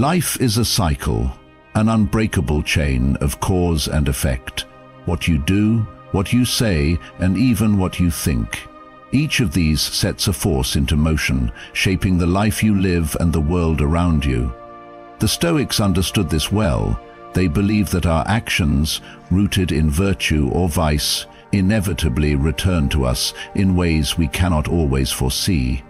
Life is a cycle, an unbreakable chain of cause and effect. What you do, what you say, and even what you think. Each of these sets a force into motion, shaping the life you live and the world around you. The Stoics understood this well. They believed that our actions, rooted in virtue or vice, inevitably return to us in ways we cannot always foresee.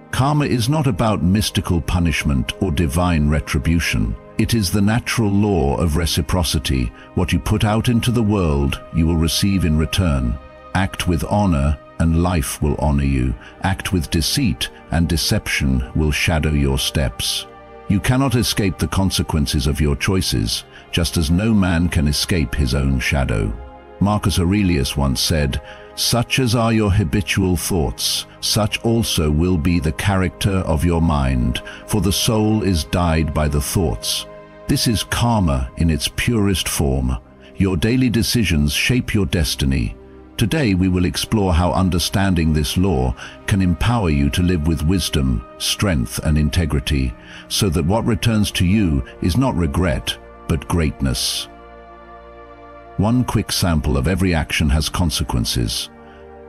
Karma is not about mystical punishment or divine retribution. It is the natural law of reciprocity. What you put out into the world, you will receive in return. Act with honor, and life will honor you. Act with deceit, and deception will shadow your steps. You cannot escape the consequences of your choices, just as no man can escape his own shadow. Marcus Aurelius once said, "Such as are your habitual thoughts, such also will be the character of your mind, for the soul is dyed by the thoughts." This is karma in its purest form. Your daily decisions shape your destiny. Today we will explore how understanding this law can empower you to live with wisdom, strength, and integrity, so that what returns to you is not regret, but greatness. One quick sample of every action has consequences.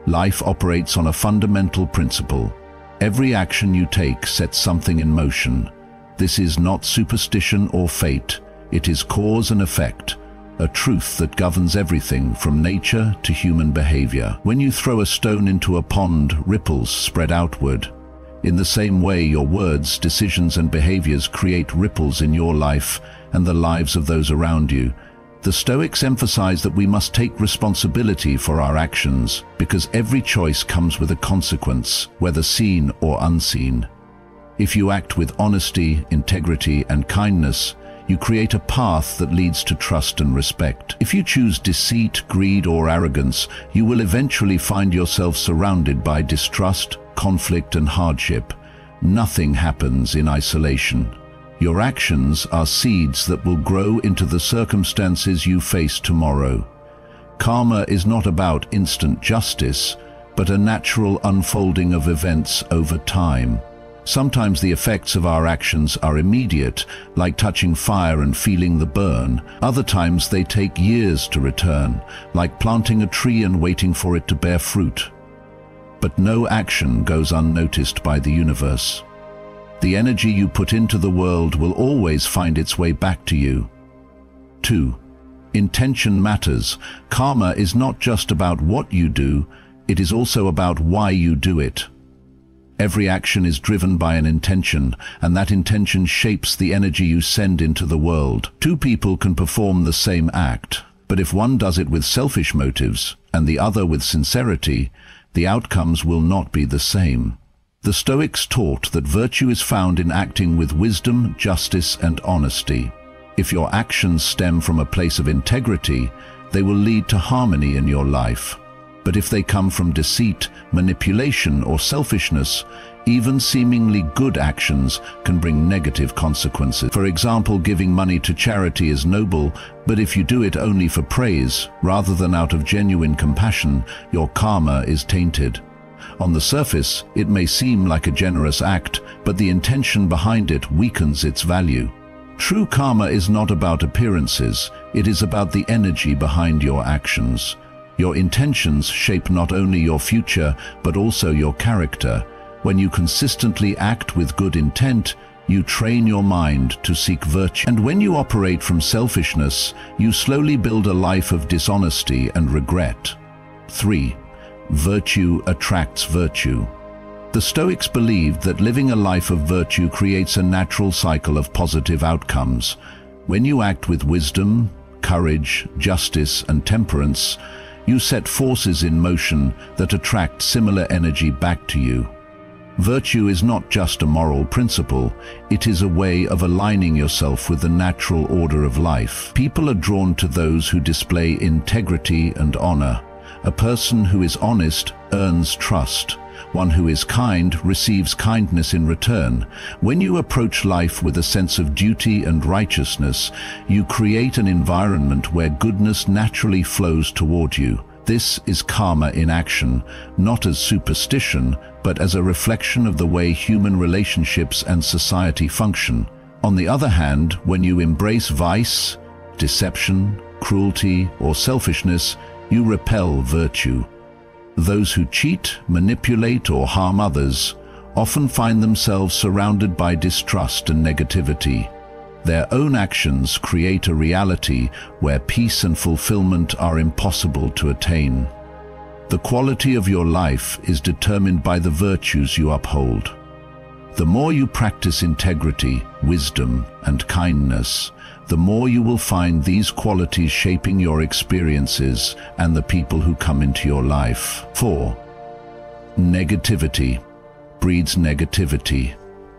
Life operates on a fundamental principle. Every action you take sets something in motion. This is not superstition or fate. It is cause and effect, a truth that governs everything from nature to human behavior. When you throw a stone into a pond, ripples spread outward. In the same way, your words, decisions, and behaviors create ripples in your life and the lives of those around you. The Stoics emphasize that we must take responsibility for our actions because every choice comes with a consequence, whether seen or unseen. If you act with honesty, integrity, and kindness, you create a path that leads to trust and respect. If you choose deceit, greed, or arrogance, you will eventually find yourself surrounded by distrust, conflict, and hardship. Nothing happens in isolation. Your actions are seeds that will grow into the circumstances you face tomorrow. Karma is not about instant justice, but a natural unfolding of events over time. Sometimes the effects of our actions are immediate, like touching fire and feeling the burn. Other times they take years to return, like planting a tree and waiting for it to bear fruit. But no action goes unnoticed by the universe. The energy you put into the world will always find its way back to you. 2. Intention matters. Karma is not just about what you do, it is also about why you do it. Every action is driven by an intention, and that intention shapes the energy you send into the world. Two people can perform the same act, but if one does it with selfish motives and the other with sincerity, the outcomes will not be the same. The Stoics taught that virtue is found in acting with wisdom, justice, and honesty. If your actions stem from a place of integrity, they will lead to harmony in your life. But if they come from deceit, manipulation, or selfishness, even seemingly good actions can bring negative consequences. For example, giving money to charity is noble, but if you do it only for praise, rather than out of genuine compassion, your karma is tainted. On the surface, it may seem like a generous act, but the intention behind it weakens its value. True karma is not about appearances, it is about the energy behind your actions. Your intentions shape not only your future, but also your character. When you consistently act with good intent, you train your mind to seek virtue. And when you operate from selfishness, you slowly build a life of dishonesty and regret. 3. Virtue attracts virtue. The Stoics believed that living a life of virtue creates a natural cycle of positive outcomes. When you act with wisdom, courage, justice, and temperance, you set forces in motion that attract similar energy back to you. Virtue is not just a moral principle, it is a way of aligning yourself with the natural order of life. People are drawn to those who display integrity and honor. A person who is honest earns trust. One who is kind receives kindness in return. When you approach life with a sense of duty and righteousness, you create an environment where goodness naturally flows toward you. This is karma in action, not as superstition, but as a reflection of the way human relationships and society function. On the other hand, when you embrace vice, deception, cruelty, or selfishness, you repel virtue. Those who cheat, manipulate, or harm others often find themselves surrounded by distrust and negativity. Their own actions create a reality where peace and fulfillment are impossible to attain. The quality of your life is determined by the virtues you uphold. The more you practice integrity, wisdom, and kindness, the more you will find these qualities shaping your experiences and the people who come into your life. 4. Negativity breeds negativity.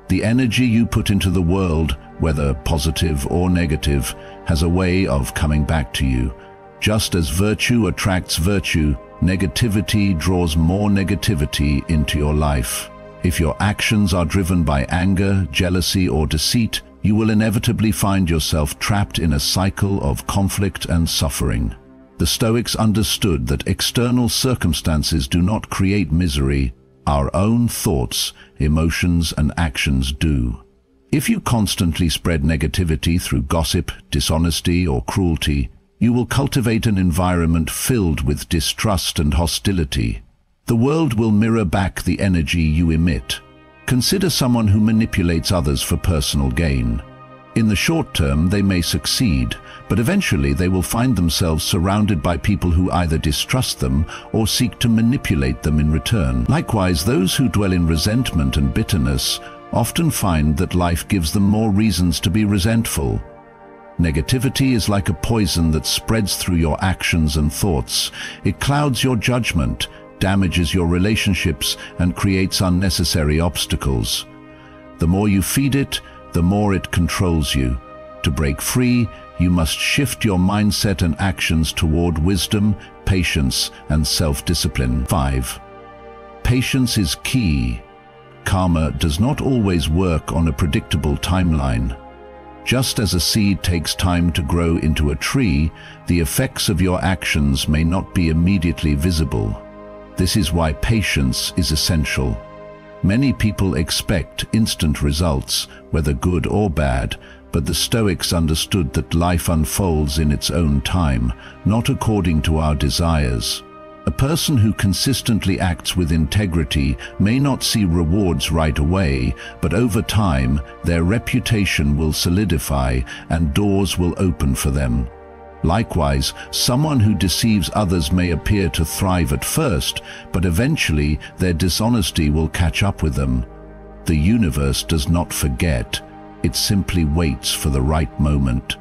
The energy you put into the world, whether positive or negative, has a way of coming back to you. Just as virtue attracts virtue, negativity draws more negativity into your life. If your actions are driven by anger, jealousy, or deceit, you will inevitably find yourself trapped in a cycle of conflict and suffering. The Stoics understood that external circumstances do not create misery. Our own thoughts, emotions, and actions do. If you constantly spread negativity through gossip, dishonesty, or cruelty, you will cultivate an environment filled with distrust and hostility. The world will mirror back the energy you emit. Consider someone who manipulates others for personal gain. In the short term, they may succeed, but eventually they will find themselves surrounded by people who either distrust them or seek to manipulate them in return. Likewise, those who dwell in resentment and bitterness often find that life gives them more reasons to be resentful. Negativity is like a poison that spreads through your actions and thoughts. It clouds your judgment, damages your relationships, and creates unnecessary obstacles. The more you feed it, the more it controls you. To break free, you must shift your mindset and actions toward wisdom, patience, and self-discipline. 5. Patience is key. Karma does not always work on a predictable timeline. Just as a seed takes time to grow into a tree, the effects of your actions may not be immediately visible. This is why patience is essential. Many people expect instant results, whether good or bad, but the Stoics understood that life unfolds in its own time, not according to our desires. A person who consistently acts with integrity may not see rewards right away, but over time, their reputation will solidify and doors will open for them. Likewise, someone who deceives others may appear to thrive at first, but eventually their dishonesty will catch up with them. The universe does not forget, it simply waits for the right moment.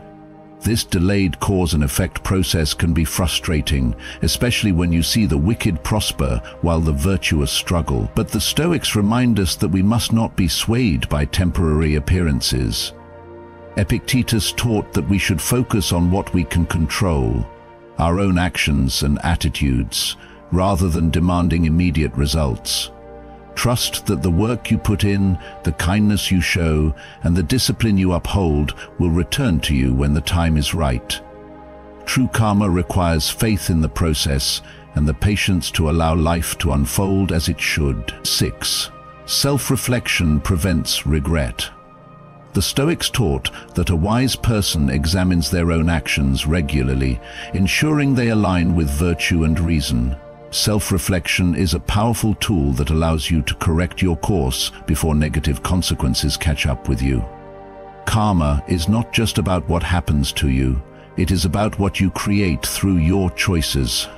This delayed cause and effect process can be frustrating, especially when you see the wicked prosper while the virtuous struggle. But the Stoics remind us that we must not be swayed by temporary appearances. Epictetus taught that we should focus on what we can control, our own actions and attitudes, rather than demanding immediate results. Trust that the work you put in, the kindness you show, and the discipline you uphold will return to you when the time is right. True karma requires faith in the process and the patience to allow life to unfold as it should. 6. Self-reflection prevents regret. The Stoics taught that a wise person examines their own actions regularly, ensuring they align with virtue and reason. Self-reflection is a powerful tool that allows you to correct your course before negative consequences catch up with you. Karma is not just about what happens to you, it is about what you create through your choices.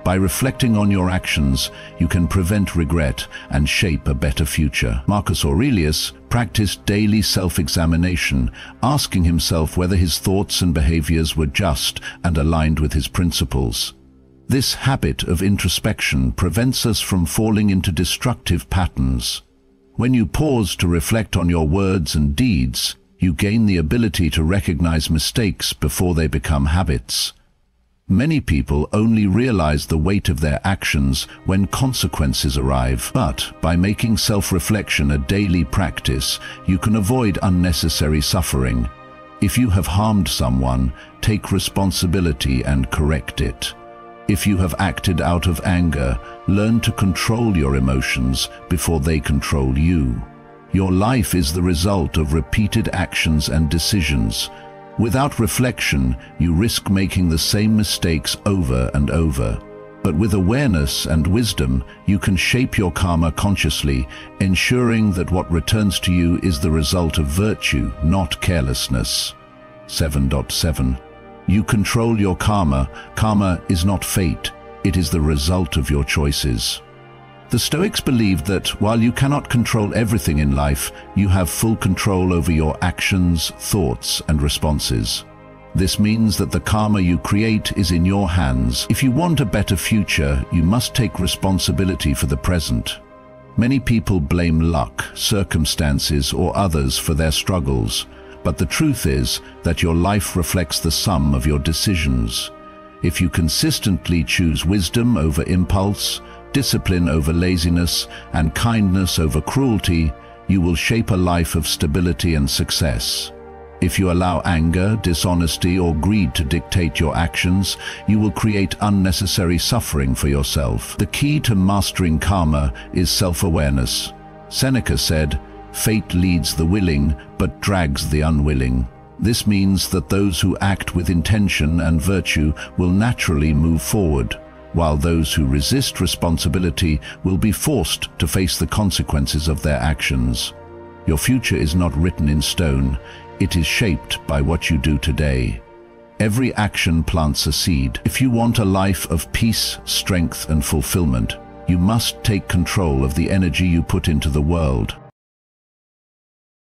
By reflecting on your actions, you can prevent regret and shape a better future. Marcus Aurelius practiced daily self-examination, asking himself whether his thoughts and behaviors were just and aligned with his principles. This habit of introspection prevents us from falling into destructive patterns. When you pause to reflect on your words and deeds, you gain the ability to recognize mistakes before they become habits. Many people only realize the weight of their actions when consequences arrive, but by making self-reflection a daily practice, you can avoid unnecessary suffering. If you have harmed someone, take responsibility and correct it. If you have acted out of anger, learn to control your emotions before they control you. Your life is the result of repeated actions and decisions. Without reflection, you risk making the same mistakes over and over. But with awareness and wisdom, you can shape your karma consciously, ensuring that what returns to you is the result of virtue, not carelessness. 7.7. You control your karma. Karma is not fate, it is the result of your choices. The Stoics believed that while you cannot control everything in life, you have full control over your actions, thoughts, and responses. This means that the karma you create is in your hands. If you want a better future, you must take responsibility for the present. Many people blame luck, circumstances, or others for their struggles, but the truth is that your life reflects the sum of your decisions. If you consistently choose wisdom over impulse, discipline over laziness, and kindness over cruelty, you will shape a life of stability and success. If you allow anger, dishonesty, or greed to dictate your actions, you will create unnecessary suffering for yourself. The key to mastering karma is self-awareness. Seneca said, "Fate leads the willing, but drags the unwilling." This means that those who act with intention and virtue will naturally move forward, while those who resist responsibility will be forced to face the consequences of their actions. Your future is not written in stone. It is shaped by what you do today. Every action plants a seed. If you want a life of peace, strength, and fulfillment, you must take control of the energy you put into the world.